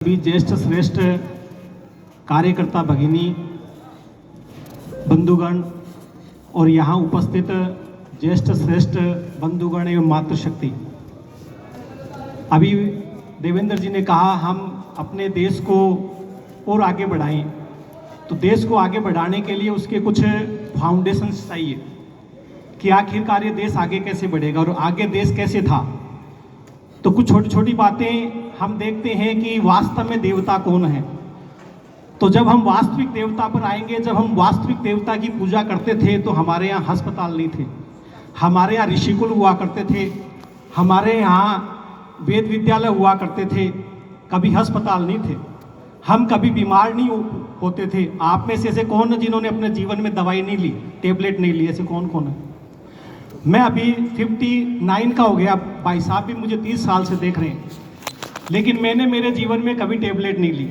भी ज्येष्ठ श्रेष्ठ कार्यकर्ता भगिनी बंधुगण और यहाँ उपस्थित ज्येष्ठ श्रेष्ठ बंधुगण एवं मातृशक्ति, अभी देवेंद्र जी ने कहा हम अपने देश को और आगे बढ़ाएं, तो देश को आगे बढ़ाने के लिए उसके कुछ फाउंडेशंस चाहिए कि आखिरकार ये देश आगे कैसे बढ़ेगा और आगे देश कैसे था। तो कुछ छोटी छोटी बातें हम देखते हैं कि वास्तव में देवता कौन है। तो जब हम वास्तविक देवता पर आएंगे, जब हम वास्तविक देवता की पूजा करते थे तो हमारे यहाँ अस्पताल नहीं थे, हमारे यहाँ ऋषिकुल हुआ करते थे, हमारे यहाँ वेद विद्यालय हुआ करते थे, कभी अस्पताल नहीं थे, हम कभी बीमार नहीं होते थे। आप में से ऐसे कौन है जिन्होंने अपने जीवन में दवाई नहीं ली, टेबलेट नहीं ली? ऐसे कौन कौन है? मैं अभी 59 का हो गया, भाई साहब भी मुझे 30 साल से देख रहे हैं, लेकिन मैंने मेरे जीवन में कभी टेबलेट नहीं ली।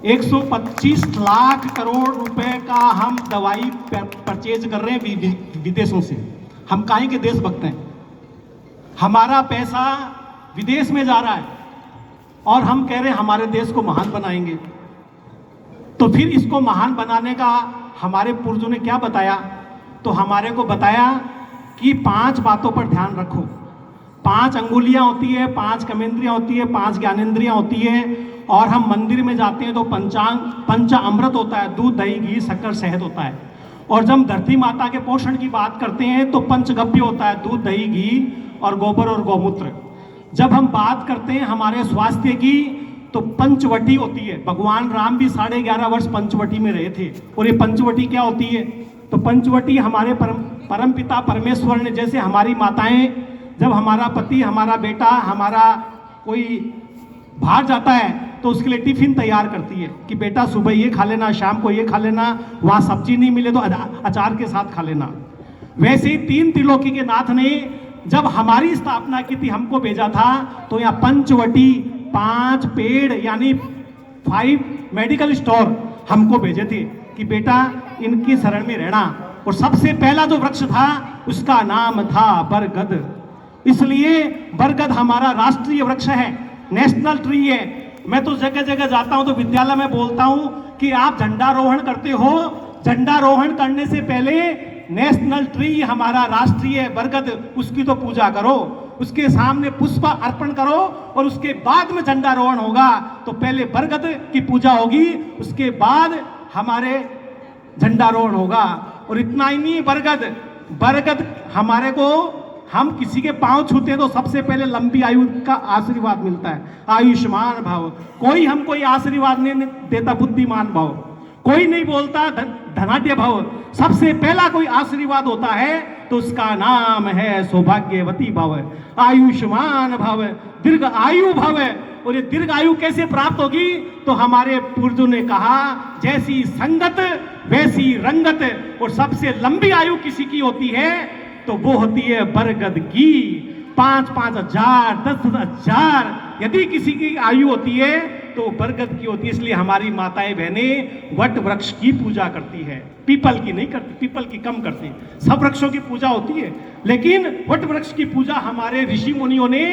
125 लाख करोड़ रुपए का हम दवाई परचेज कर रहे हैं विदेशों से। हम काहे के देशभक्त हैं? हमारा पैसा विदेश में जा रहा है और हम कह रहे हैं हमारे देश को महान बनाएंगे। तो फिर इसको महान बनाने का हमारे पूर्वजों ने क्या बताया? तो हमारे को बताया कि 5 बातों पर ध्यान रखो। 5 अंगुलियां होती है, 5 कर्मेंद्रियां होती है, 5 ज्ञानेंद्रियां होती है, और हम मंदिर में जाते हैं तो पंच अमृत होता है, दूध दही घी शक्कर शहद होता है। और जब हम धरती माता के पोषण की बात करते हैं तो पंचगव्य होता है, दूध दही घी और गोबर और गौमूत्र। जब हम बात करते हैं हमारे स्वास्थ्य की तो पंचवटी होती है। भगवान राम भी 11.5 वर्ष पंचवटी में रहे थे। और ये पंचवटी क्या होती है? तो पंचवटी हमारे परम पिता परमेश्वर ने, जैसे हमारी माताएं, जब हमारा पति, हमारा बेटा, हमारा कोई बाहर जाता है तो उसके लिए टिफिन तैयार करती है कि बेटा सुबह ये खा लेना, शाम को ये खा लेना, वहाँ सब्जी नहीं मिले तो अचार के साथ खा लेना। वैसे ही 3 त्रिलोकी के नाथ ने जब हमारी स्थापना की थी, हमको भेजा था, तो यहाँ पंचवटी 5 पेड़ यानी 5 मेडिकल स्टोर हमको भेजे थे कि बेटा इनकी शरण में रहना। और सबसे पहला जो वृक्ष था उसका नाम था बरगद। इसलिए बरगद हमारा राष्ट्रीय वृक्ष है, नेशनल ट्री है। मैं तो जगह जगह जाता हूं तो विद्यालय में बोलता हूं कि आप झंडारोहण करते हो, झंडारोहण करने से पहले नेशनल ट्री हमारा राष्ट्रीय बरगद, उसकी तो पूजा करो, उसके सामने पुष्प अर्पण करो और उसके बाद में झंडारोहण होगा। तो पहले बरगद की पूजा होगी, उसके बाद हमारे झंडारोहण होगा। और इतना ही नहीं, बरगद हमारे को, हम किसी के पांव छूते हैं तो सबसे पहले लंबी आयु का आशीर्वाद मिलता है, आयुष्मान भव। कोई हमको ये आशीर्वाद नहीं देता बुद्धिमान भव, कोई नहीं बोलता धनाढ्य भव। सबसे पहला कोई आशीर्वाद होता है तो उसका नाम है सौभाग्यवती भव, आयुष्मान भव, दीर्घ आयु भव। और ये दीर्घ आयु कैसे प्राप्त होगी? तो हमारे पूर्वजों ने कहा जैसी संगत वैसी रंगत। और सबसे लंबी आयु किसी की होती है तो वो होती है बरगद की। 5-5 हजार 10 हजार यदि किसी की आयु होती है तो बरगद की होती है। इसलिए हमारी माताएं बहनें वट वृक्ष की पूजा करती है, पीपल की नहीं करती, पीपल की कम करती। सब वृक्षों की पूजा होती है, लेकिन वट वृक्ष की पूजा हमारे ऋषि मुनियों ने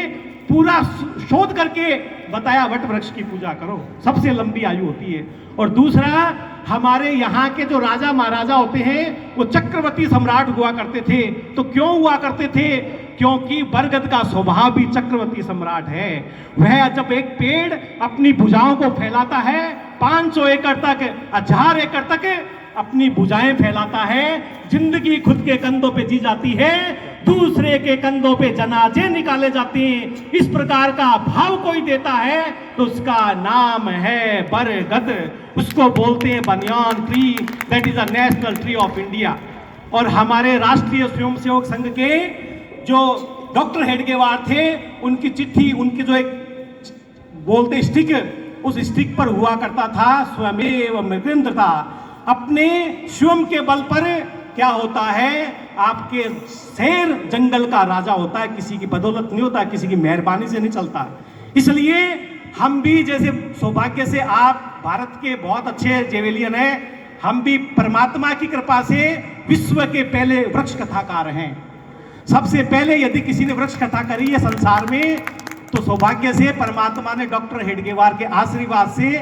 पूरा शोध करके बताया, वट वृक्ष की पूजा करो, सबसे लंबी आयु होती है। और दूसरा, हमारे यहाँ के जो राजा महाराजा होते हैं वो चक्रवर्ती सम्राट हुआ करते थे। तो क्यों हुआ करते थे? क्योंकि बरगद का स्वभाव भी चक्रवर्ती सम्राट है। वह जब एक पेड़ अपनी भुजाओं को फैलाता है, 500 एकड़ तक, 1000 एकड़ तक अपनी भुजाएं फैलाता है, जिंदगी खुद के कंधों पे जी जाती है, दूसरे के कंधों पे जनाजे निकाले जाते हैं। इस प्रकार का भाव कोई देता है तो उसका नाम है बरगद। उसको बोलते हैं banyan tree, that is a national tree of India. और हमारे राष्ट्रीय स्वयंसेवक संघ के जो डॉक्टर हेडगेवार थे, उनकी चिट्ठी, उनकी जो एक बोलते स्टिक, उस स्टिक पर हुआ करता था स्वयमेव मृगेंद्रता। अपने स्वयं के बल पर क्या होता है? आपके शेर जंगल का राजा होता है, किसी की बदौलत नहीं होता, किसी की मेहरबानी से नहीं चलता। इसलिए हम भी, जैसे सौभाग्य से आप भारत के बहुत अच्छे जेवेलियन हैं, हम भी परमात्मा की कृपा से विश्व के पहले वृक्ष कथाकार हैं। सबसे पहले यदि किसी ने वृक्ष कथा करी है संसार में तो सौभाग्य से परमात्मा ने डॉक्टर हेडगेवार के आशीर्वाद से